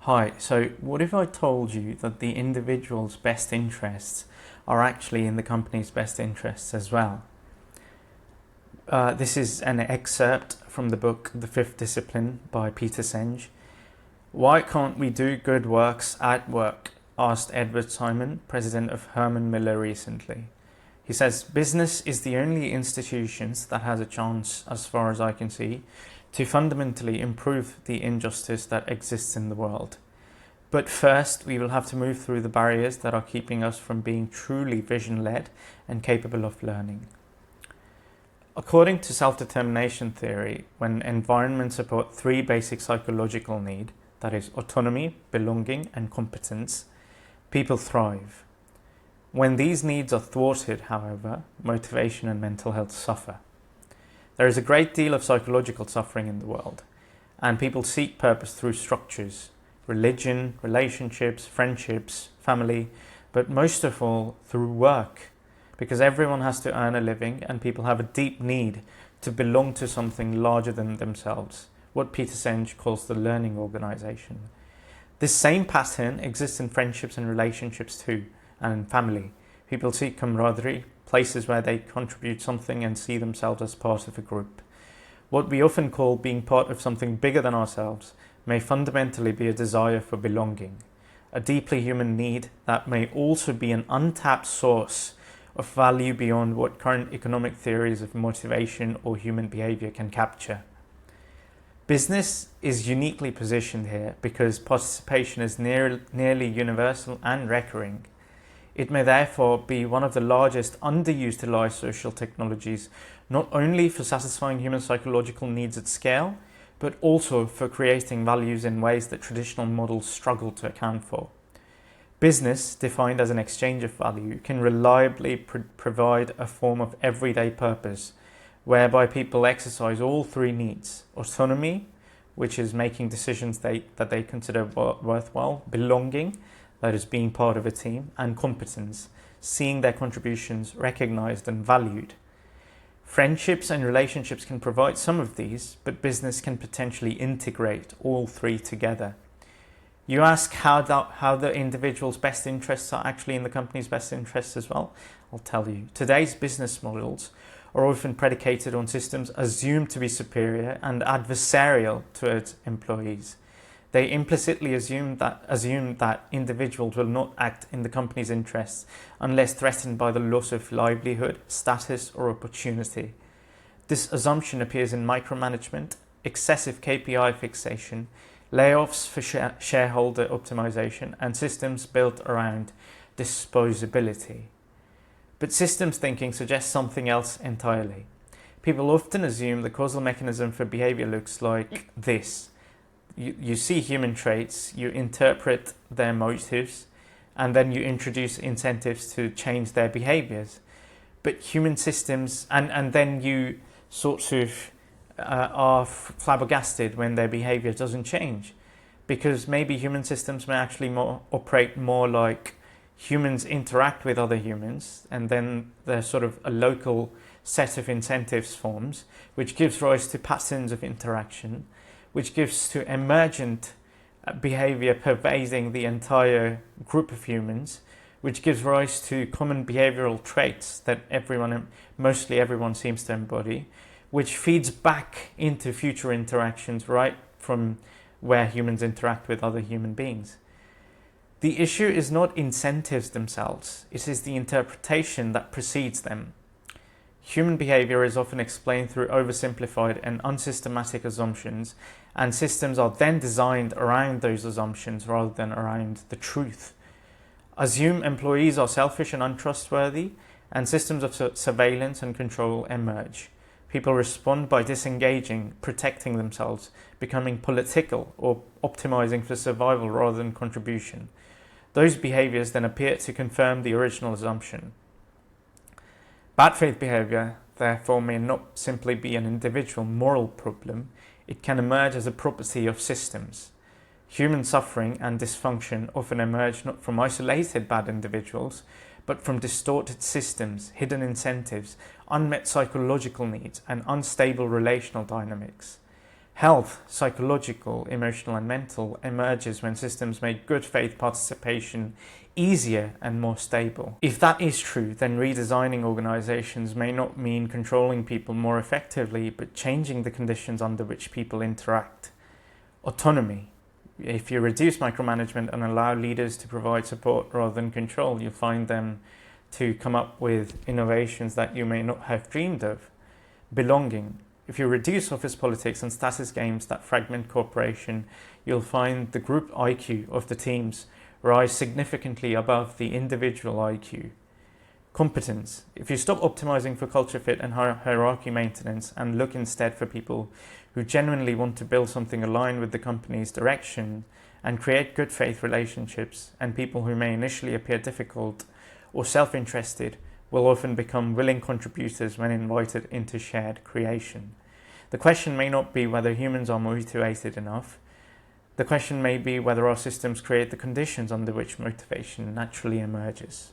Hi, so what if I told you that the individual's best interests are actually in the company's best interests as well? This is an excerpt from the book The Fifth Discipline by Peter Senge. Why can't we do good works at work? Asked Edward Simon, president of Herman Miller, recently. He says, business is the only institution that has a chance, as far as I can see, to fundamentally improve the injustice that exists in the world. But first, we will have to move through the barriers that are keeping us from being truly vision-led and capable of learning. According to self-determination theory, when environments support three basic psychological needs, that is autonomy, belonging, and competence, people thrive. When these needs are thwarted, however, motivation and mental health suffer. There is a great deal of psychological suffering in the world, and people seek purpose through structures, religion, relationships, friendships, family, but most of all through work, because everyone has to earn a living and people have a deep need to belong to something larger than themselves, what Peter Senge calls the learning organization. This same pattern exists in friendships and relationships too, and in family. People seek camaraderie, places where they contribute something and see themselves as part of a group. What we often call being part of something bigger than ourselves may fundamentally be a desire for belonging, a deeply human need that may also be an untapped source of value beyond what current economic theories of motivation or human behavior can capture. Business is uniquely positioned here because participation is nearly universal and recurring. It may therefore be one of the largest underutilized social technologies, not only for satisfying human psychological needs at scale, but also for creating values in ways that traditional models struggle to account for. Business, defined as an exchange of value, can reliably provide a form of everyday purpose, whereby people exercise all three needs: autonomy, which is making decisions that they consider worthwhile; belonging, that is being part of a team; and competence, seeing their contributions recognized and valued. Friendships and relationships can provide some of these, but business can potentially integrate all three together. You ask how the individual's best interests are actually in the company's best interests as well? I'll tell you. Today's business models are often predicated on systems assumed to be superior and adversarial towards employees. They implicitly assume that individuals will not act in the company's interests unless threatened by the loss of livelihood, status, or opportunity. This assumption appears in micromanagement, excessive KPI fixation, layoffs for shareholder optimization, and systems built around disposability. But systems thinking suggests something else entirely. People often assume the causal mechanism for behavior looks like this. You see human traits, you interpret their motives, and then you introduce incentives to change their behaviors. But human systems, and then you sort of are flabbergasted when their behavior doesn't change, because maybe human systems may actually operate more like humans interact with other humans, and then there's sort of a local set of incentives forms, which gives rise to patterns of interaction, which gives to emergent behavior pervading the entire group of humans, which gives rise to common behavioral traits that mostly everyone seems to embody, which feeds back into future interactions right from where humans interact with other human beings. The issue is not incentives themselves, it is the interpretation that precedes them. Human behavior is often explained through oversimplified and unsystematic assumptions, and systems are then designed around those assumptions rather than around the truth. Assume employees are selfish and untrustworthy, and systems of surveillance and control emerge. People respond by disengaging, protecting themselves, becoming political, or optimizing for survival rather than contribution. Those behaviors then appear to confirm the original assumption. Bad faith behavior, therefore, may not simply be an individual moral problem, it can emerge as a property of systems. Human suffering and dysfunction often emerge not from isolated bad individuals, but from distorted systems, hidden incentives, unmet psychological needs, and unstable relational dynamics. Health, psychological, emotional, and mental, emerges when systems make good faith participation easier and more stable. If that is true, then redesigning organizations may not mean controlling people more effectively, but changing the conditions under which people interact. Autonomy. If you reduce micromanagement and allow leaders to provide support rather than control, you'll find them to come up with innovations that you may not have dreamed of. Belonging. If you reduce office politics and status games that fragment cooperation, you'll find the group IQ of the teams rise significantly above the individual IQ. Competence. If you stop optimizing for culture fit and hierarchy maintenance and look instead for people who genuinely want to build something aligned with the company's direction and create good faith relationships, and people who may initially appear difficult or self-interested will often become willing contributors when invited into shared creation. The question may not be whether humans are motivated enough. The question may be whether our systems create the conditions under which motivation naturally emerges.